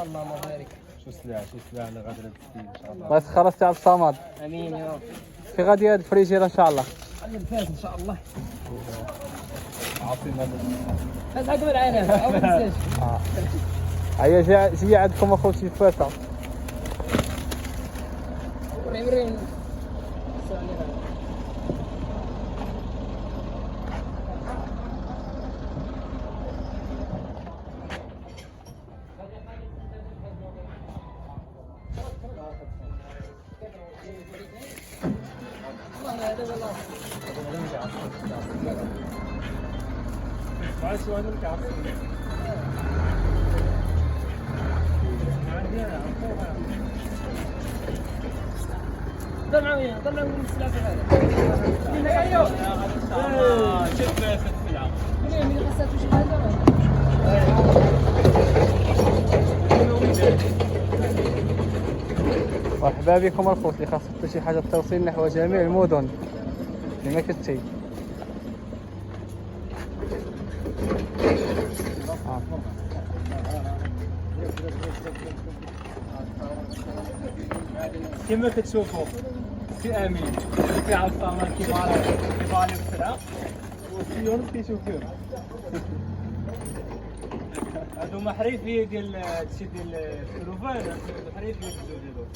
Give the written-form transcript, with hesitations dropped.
اللهم بارك. شو السلعة اللي غادي تستوي ان شاء الله. الله يسخر تاع الصمد. امين يا رب. في غادي هاد الفريجيره ان شاء الله. على الفاس ان شاء الله. عاطينا بس عقب العالم او ما تنساش. هيا جي عندكم اخوتي الفاسه. وريورين. ضل معايا ضل معايا السلعة في هذا. شوف السلعة. من خاصها شي حاجة. مرحبا بكم الخوت اللي خاصكم شي حاجه التوصيل نحو جميع المدن اللي ما كتشي. كما كتشوفوا في امين في عصامه كيبغى السلعه وفي يونس كيشوف فيهم. هادو محريفيه ديال هادشي ديال السلوفان، محريفيه ديالو.